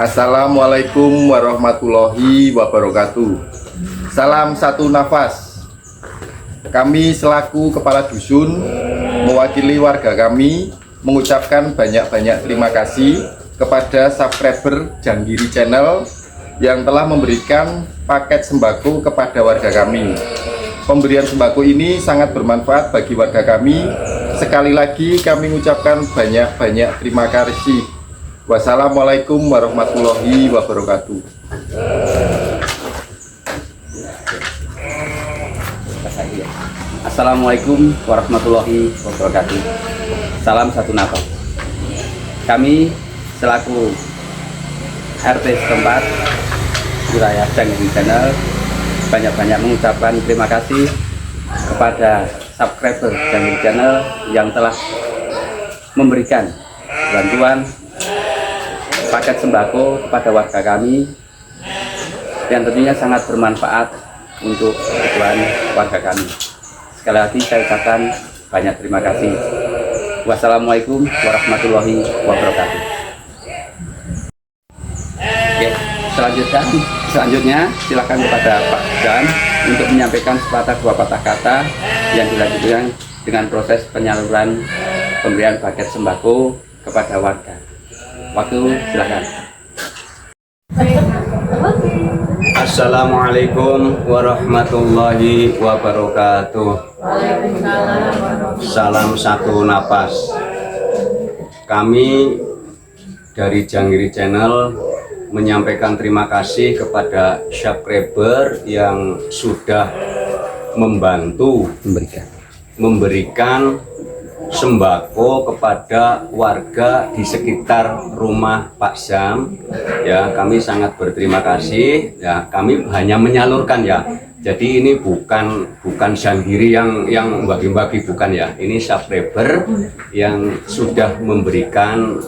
Assalamualaikum warahmatullahi wabarakatuh. Salam satu nafas. Kami selaku kepala dusun mewakili warga kami mengucapkan banyak-banyak terima kasih kepada subscriber Janggiri Channel yang telah memberikan paket sembako kepada warga kami. Pemberian sembako ini sangat bermanfaat bagi warga kami. Sekali lagi kami mengucapkan banyak-banyak terima kasih. Wassalamualaikum warahmatullahi wabarakatuh. Assalamualaikum warahmatullahi wabarakatuh. Salam satu nafas. Kami selaku RT setempat wilayah Janggiri Channel banyak-banyak mengucapkan terima kasih kepada subscriber Janggiri Channel yang telah memberikan bantuan paket sembako kepada warga kami yang tentunya sangat bermanfaat untuk kebutuhan warga kami. Sekali lagi saya ucapkan banyak terima kasih. Wassalamualaikum warahmatullahi wabarakatuh. Oke, selanjutnya silakan kepada Pak Dan untuk menyampaikan sepatah dua patah kata yang dilanjutkan dengan proses penyaluran pemberian paket sembako kepada warga. Waktu silakan. Assalamualaikum warahmatullahi wabarakatuh. Salam satu napas. Kami dari Janggiri Channel menyampaikan terima kasih kepada subscriber yang sudah membantu memberikan sembako kepada warga di sekitar rumah Pak Syam. Ya, kami sangat berterima kasih. Ya, kami hanya menyalurkan ya. Jadi ini bukan Janggiri yang bagi-bagi, bukan ya. Ini subscriber yang sudah memberikan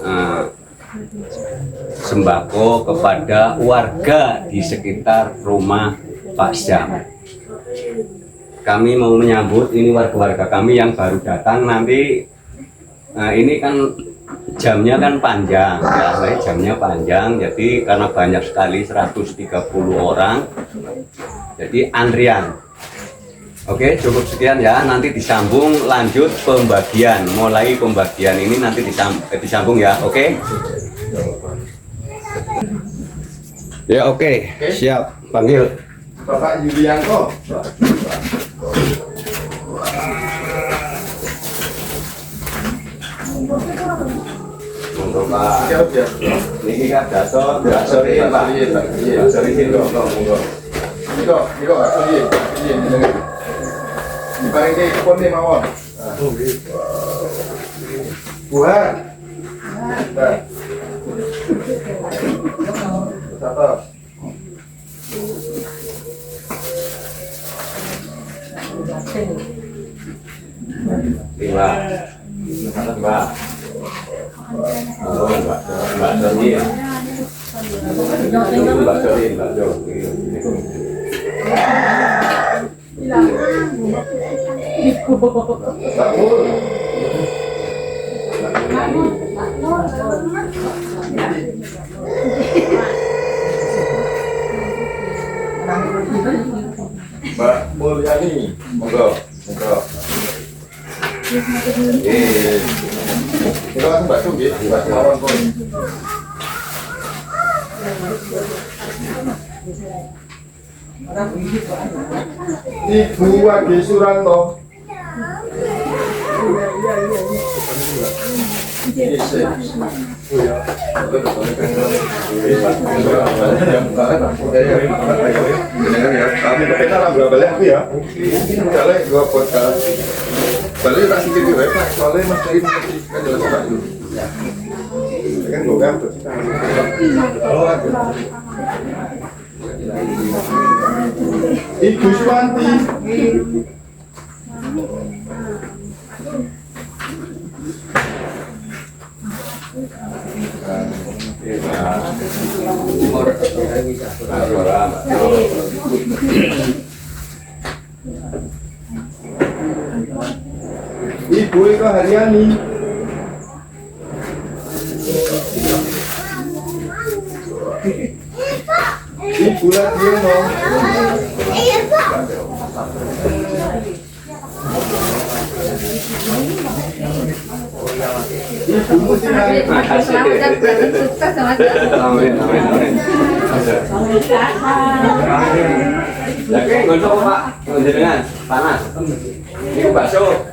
sembako kepada warga di sekitar rumah Pak Syam. Kami mau menyambut ini warga-warga kami yang baru datang nanti. Nah, ini kan jamnya kan panjang ya, jamnya panjang. Jadi karena banyak sekali 130 orang, jadi antrian. Oke, cukup sekian ya. Nanti disambung lanjut pembagian. Mulai pembagian ini nanti disambung ya. Oke. Ya oke. Siap. Panggil Bapak Yulianto. untuk Pak. Ini kan dasar Pak. Dasar ini dong. Niko, diparingi kupon nih mawon. Buah. Satu. Lima. Mbak Doni ya. Mbak Doni. Mbak Mulyani, monggo. Kita langsung bakso gitu, bakso lawan pun. Ibu Wage Suranto. Balik tak sikit di Pak, soalnya Mas Karim kan jelas Pak dulu. Kan gue gantut. Ibu Suwanti. Ibu Eka Haryani. Ibu lagi dong. Ibu mesti nangis. Makasih. Amin, amin, amin. Oke, ngontok Pak. Jenengan panas. Ini bakso.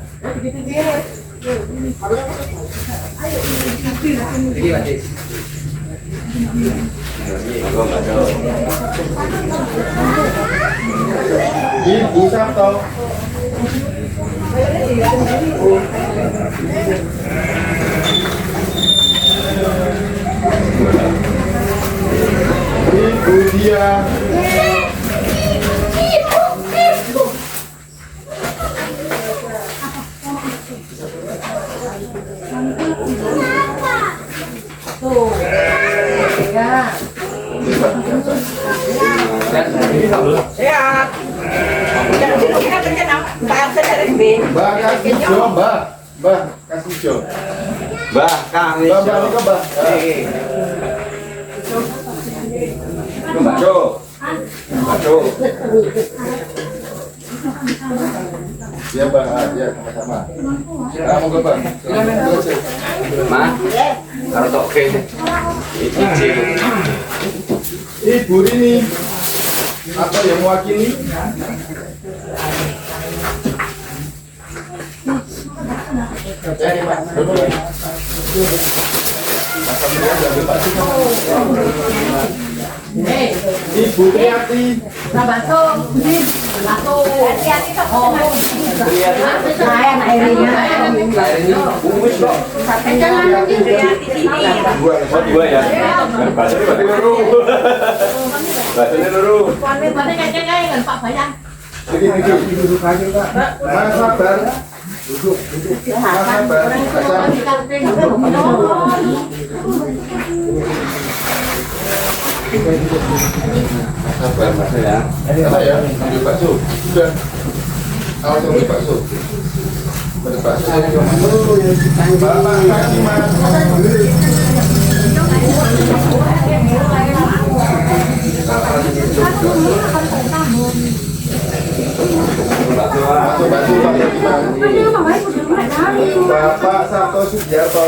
Ini Pak. Monggo bakso. Ibu Sabto. Ibu dia. Mbak kasih jo, Mbak kasih jo. Mbah, kami. Mbak ini ke Mbak. Itu bakso. Bakso. Ya Mbak, ya sama-sama. Kamu ke Mbak. Mas, karo toke. Iki. Ibu ini apa yang mewakili? Ibu Triati. Dua ya. Bakso berarti loro. Bakso loro. Duduk aja Pak. Mas sabar. Duduk. Mas sabar. Sabar Mas ya. Sabar ya. Ambil bakso. Sudah. Awas ambil bakso. Ambil bakso. Bapak kasih Mas. Bapak Sabto Sugiarto.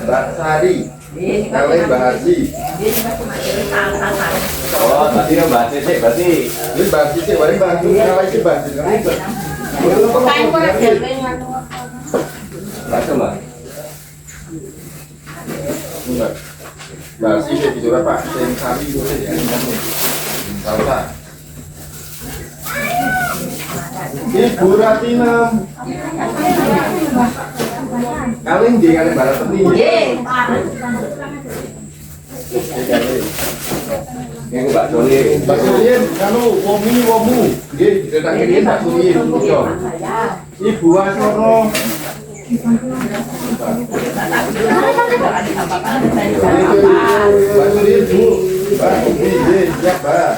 Mbak Sari. Kalian Mbak Haji. Oh, tadi Mbak Cece berarti. Ini Mbak Haji sih, paling Mbak Haji. Kalau ini Mbak Haji. Bakso, Mbak. Mbak Haji di Jawa Pak. Yang Sari itu ya. Salsa. Ibu Ratinem. Kalian di kalian barat teni. Yang Mbak Sony. Mbak Surien, kamu womu. Nggih, diceritakan Mbak Surien. Ibu Asono. Mbak Surien, Bu. Mbak, nggih, siap, Mbak.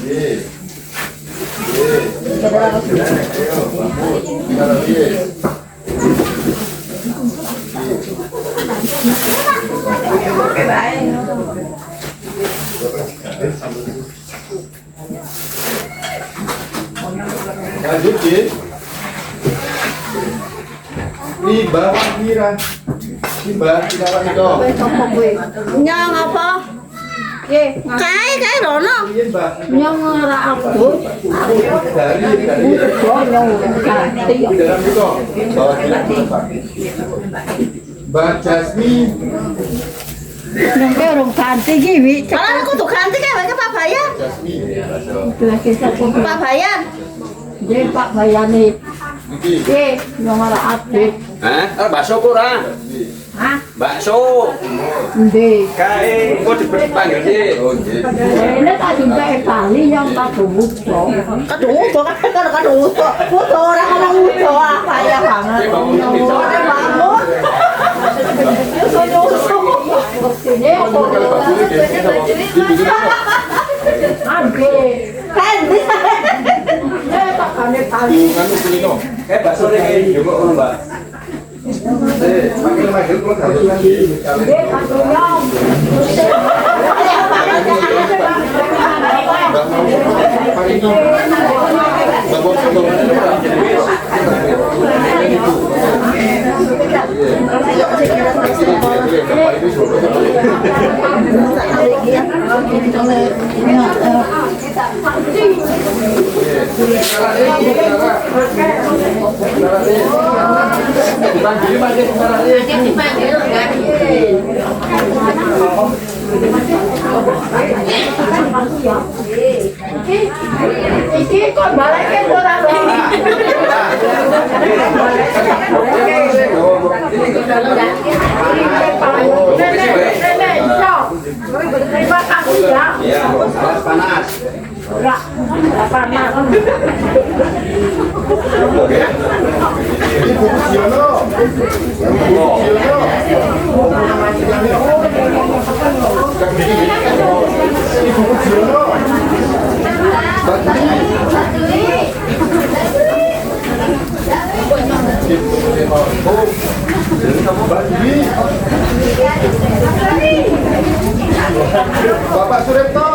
Nggih. Lanjut, Ji. Tiba Kira. Tiba Kira itu. Nyong apa? Kae rono. Iya, Mbak. Nyong ora abot. Dari Nyong ganti. di dalam itu. Bawa kira, Pak. Mbak Jasmi. Nyong ke urung ganti iki wi. Kalau aku tuh ganti kae wae Pak Bayan. Jasmi. Pak Bayan. Nggih Pak Bayane. Iki. Nggih, nyong ora abot. Hah? Ada bakso kurang? Hah? Bakso. Nggih. Kae kok dipanggil sih? Oh, nggih. Ini tak jumpa Bali nyong kadungso. Kadungso kan kadungso. Foto ora ana uso apa ya banget. Ora bangun. Yo sono uso. Ini Kalau Pak Suri nggih, sama Ibu juga. bakso ini juga Mbak. Makin kalau harus lagi. Iki kok balikin ora Iya, panas. Bapak Suripto.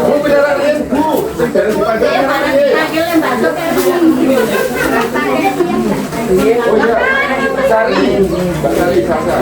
Bu beneran ini Bu. Beneran oh iya. Cari. Mbak Cari Sasa.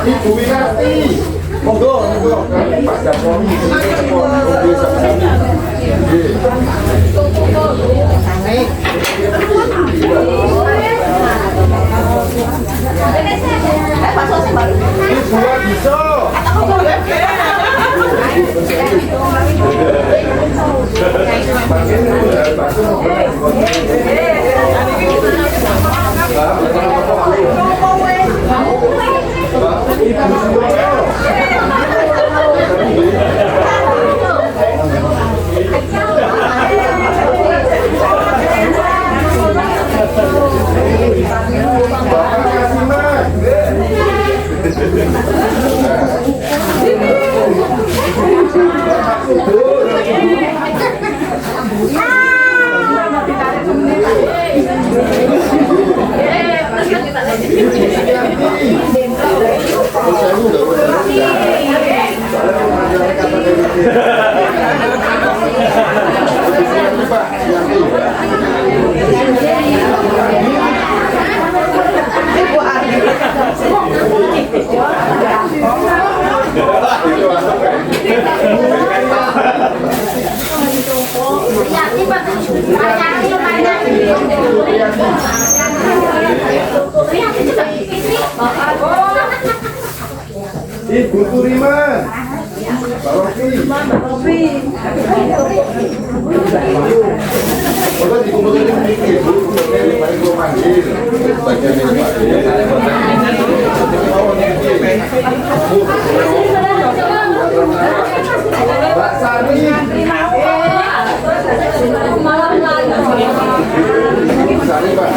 Ibu Winarti, monggo, Pak Jarwo, mobil sama-sama. Ibu Adiso. Ibu Turiman, Pak Rofi. Bapak dikumpulkan sedikit, Bu. Ini paling gue panggil. Bagian ini Pak. Mbak Sari, Pak.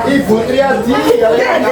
Ibu Triadi kalian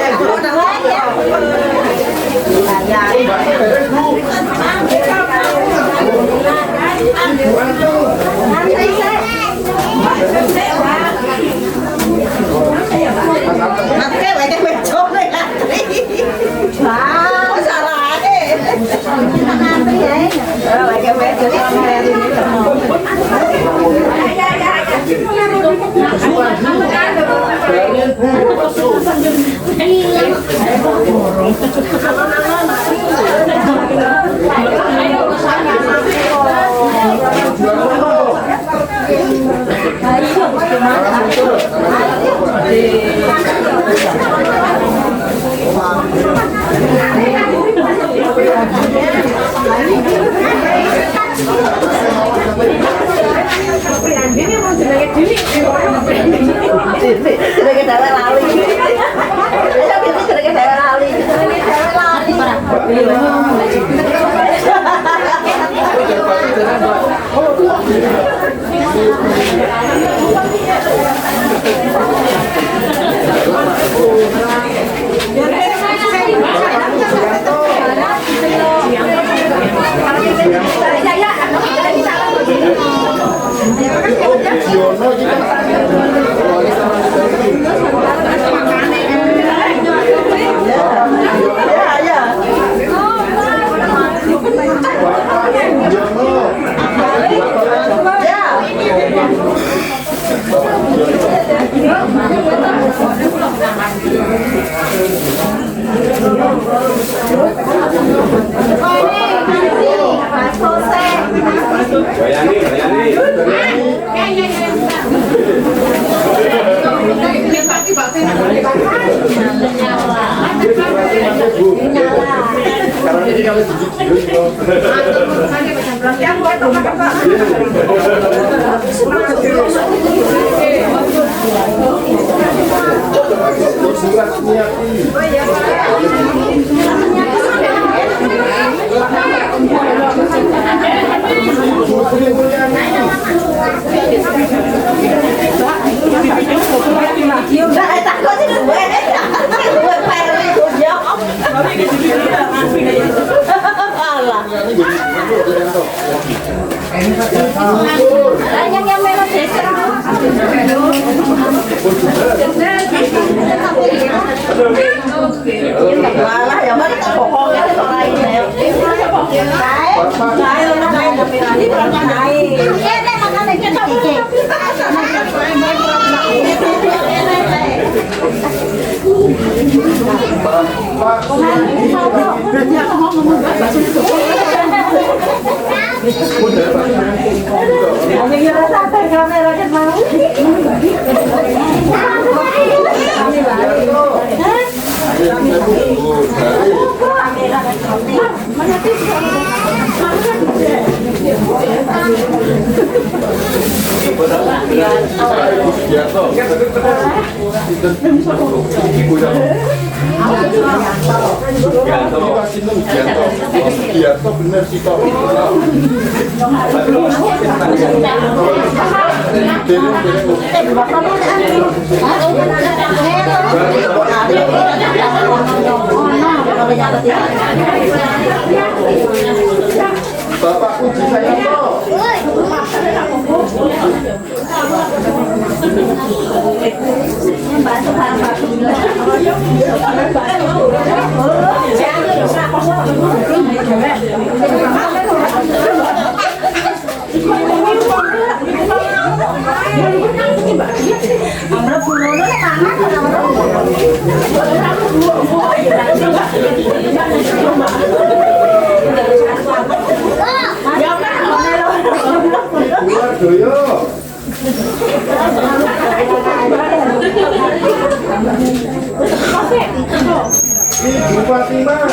bener sih kok. Bapak kunci saya kok. Keluar doyo. Fatimah.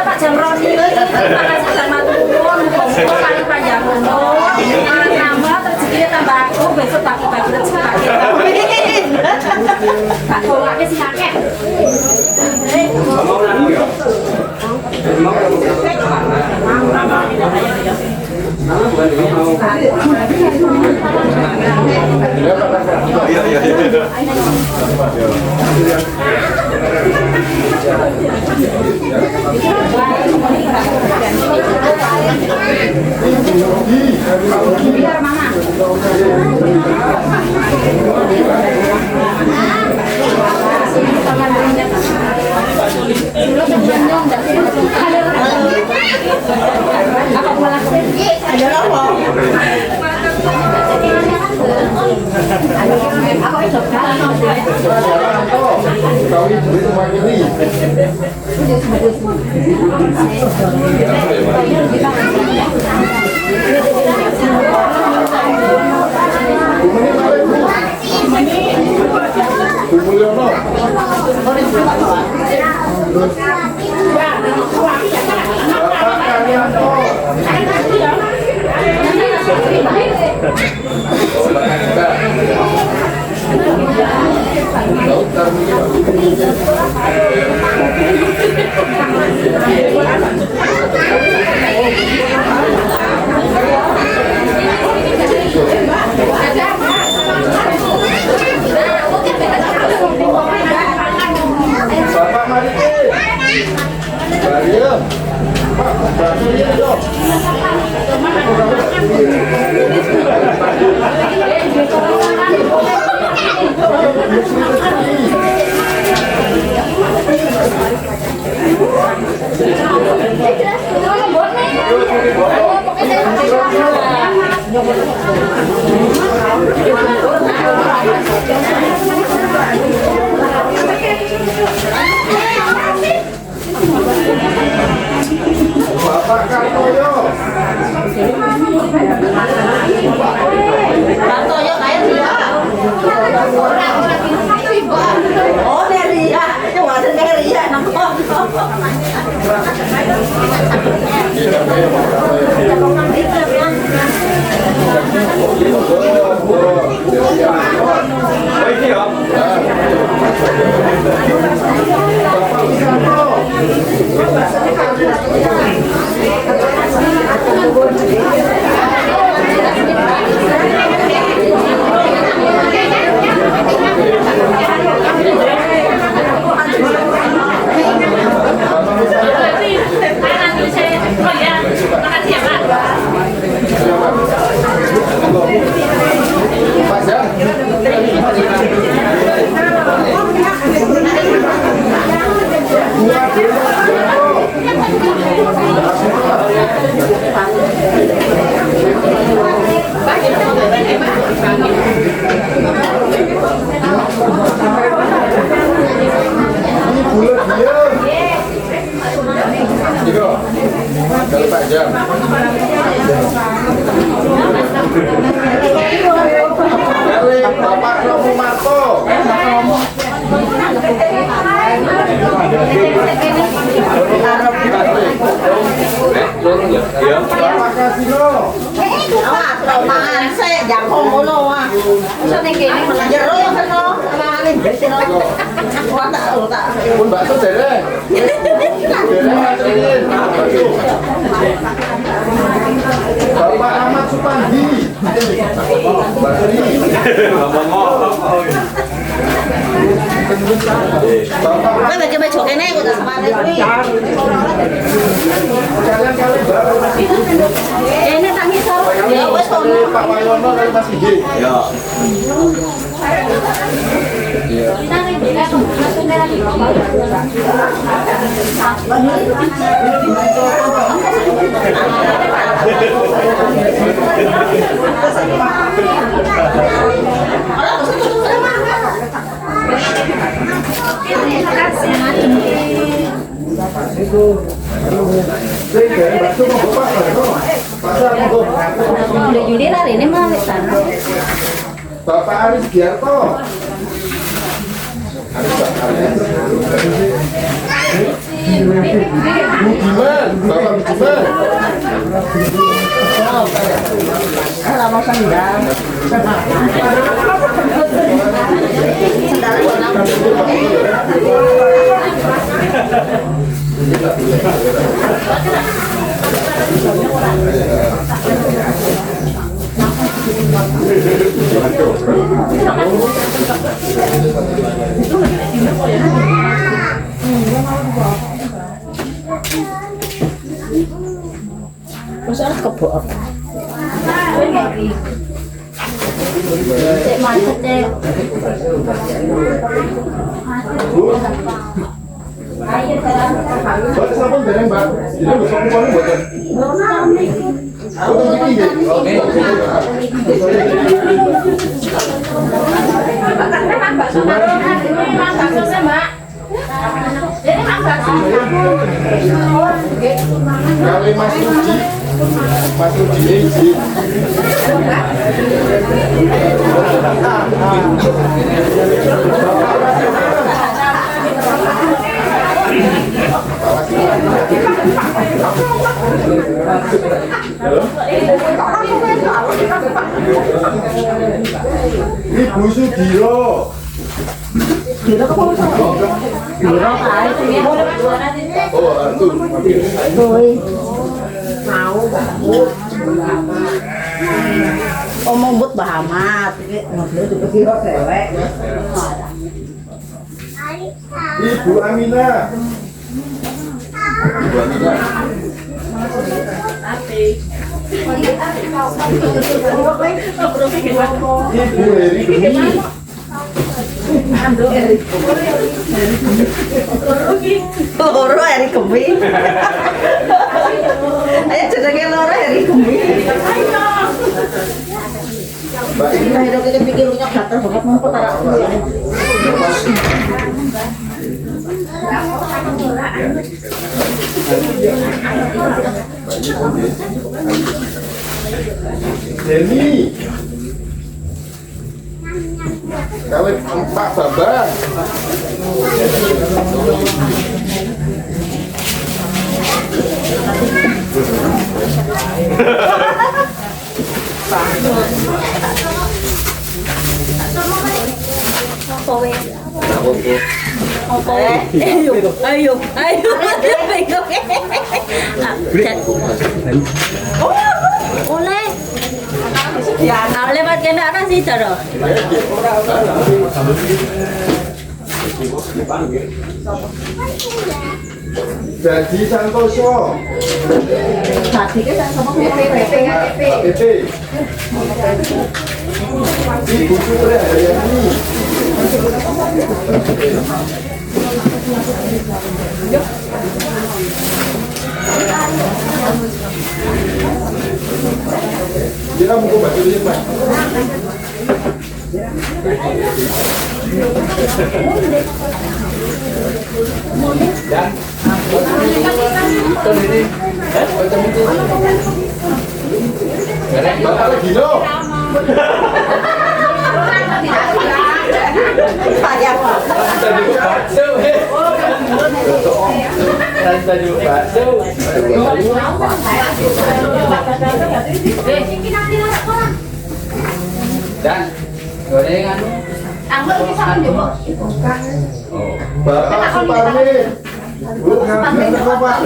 Pak Jamroni, makasih sama turun, paling panjang nambah rezeki tambah aku besok bagi-bagi rezeki Pak tolaknya si kakek. Biar mana? Bapak mari. Mariam. Pak, bantuin dong. Bapak Kartoyo. Kartoyo kayak dia. Oh, dari ya. Cuma dari ya. Bapak Romo Marto. Bapak Kasino. Awas, romangan sih, jangan ngono ah. Bisa ning kene malah jero ya kena. Amane besino. Wah tak. Pun bakso dereng. Dereng ngaturin. Bapak Ahmad Supandi. Bakso ini. Kowe bagi baju kene kok tak semane kuwi. Ini tak ngisor. Ya wis kono. Pak Wayono kali Mas Gigi. Ya. Udah judi hari ini mah sana. Bapak Aris Giarto. Budiman, Bapak Budiman. Ora mau sandal. Terus harus kebok. Cek macet deh. Mbak, sampun dereng, Mbak. Ini lho sok kuwi mboten. Mboten iki nggih. Oke. Kali Mas Uji. Mas Uji izin. Ibu Sudiro. Dilo kok Dilo kae kuwi. Oh, itu. Kuwi. Mau banget. Omong but Bahamat. Ngobrol dipikir dewek. Ibu Amina. Ibu Amina. Ibu Heri Gemi. Loro Eri Gemi. Ayo jenenge loro Eri Gemi. Mbak Ini ayo kita pikir punya gatel banget mau tarak. Deni. Kawit Pak Bambang. Ayo, ayo. Oleh. Ya, lewat ke arah sih terus. Jadi Santoso. Tadi kan sama PP. PP. Ibu Sure Hayani. Kita mau baju ini, Pak. Bapak lagi lo. Sayang. Dan gorengan. Bapak Suparmi. Bu, ngapain Bapak?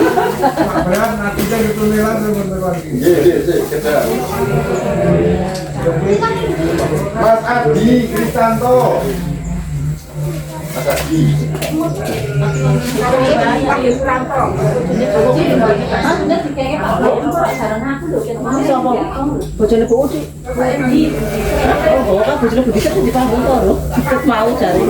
Kita. Mas Adi Kristanto. Makasih. Bojone Budi. Oh, kan bojone Budi kan di panggung to lho. Mau jare.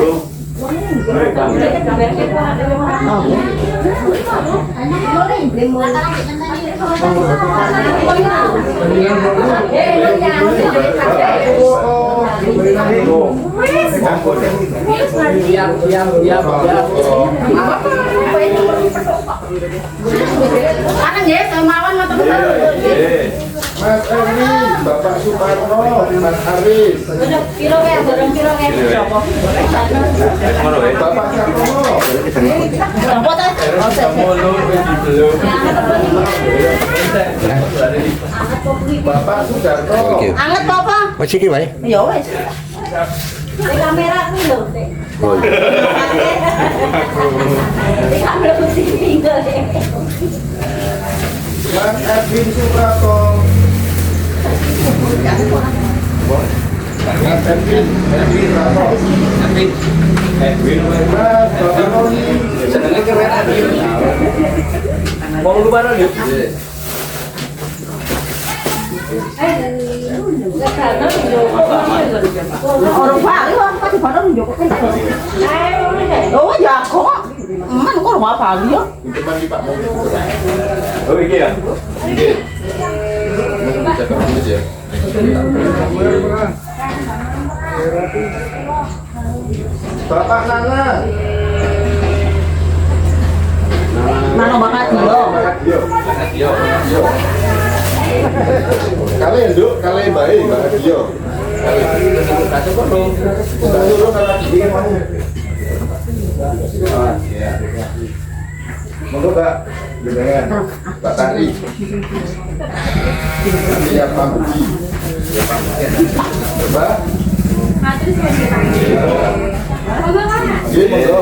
Mas Erwin, Bapak Suparno, Mas Aris, Bapak Sartono, Bapak Sudarto. Anget apa? Wes iki wae. Ya wis. Kamera aku lho. Kamera pusing Mas Erwin Suprato. Mas Erwin Suprato. Mas Bapak Roni. Mau lu bareng yuk. Orang Bali orang kan di Bandung njokoke. Oh, ya kok. Man kok orang Bali ya? Depan di Pak Mobil. Oh iki ya. Jaga dulu ya. Bapak Nana. Mana bakal dia? Yo. Kalian Nduk, kalian baik, Mbak Dio. Kasih kono. Kita dulu kalau bikin mau. Monggo Mbak, dengan Mbak Tari. Nanti ya Pak Budi. Ya Pak Budi. Coba. Iya, monggo.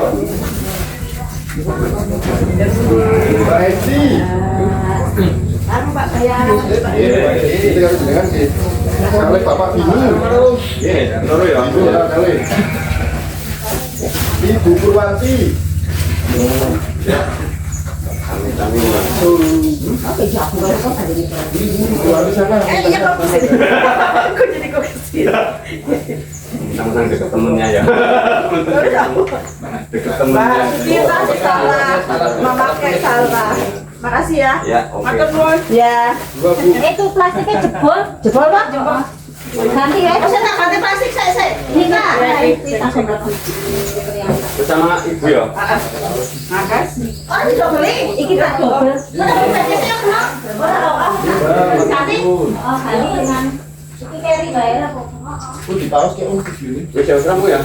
Mbak Esti. Itu harus dengan sih. Kali Bapak Binu. Loro ya. Ibu ya kali. Ibu Purwanti. Apa ya aku baru kok ada di sini. Ibu Purwanti sana. Iya kok kesini. Aku jadi kok kesini. Nang deket temennya ya. Deket temennya. Kita salah memakai salah. Makasih ya. Ya, oke. Ya. Dua Bu. Itu plastiknya jebol. Jebol Pak. Ganti ya. Saya tak ganti plastik saya. Ini Kak. Bersama ibu ya. Oh, tidak beli. Iki tak double. Kenapa tadi saya kenal? Ganti. Oh, kali dengan iki carry bayar apa? Bu di paus kayak di sini. Wis ya kamu ya.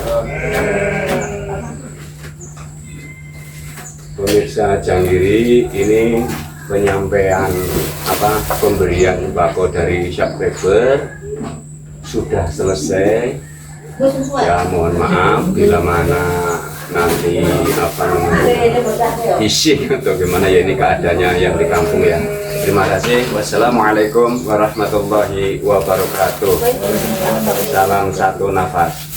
Pemirsa Janggiri, ini penyampaian pemberian sembako dari subscriber sudah selesai. Ya mohon maaf bila mana nanti isi atau gimana ya, ini keadaannya yang di kampung ya. Terima kasih. Wassalamualaikum warahmatullahi wabarakatuh. Salam satu nafas.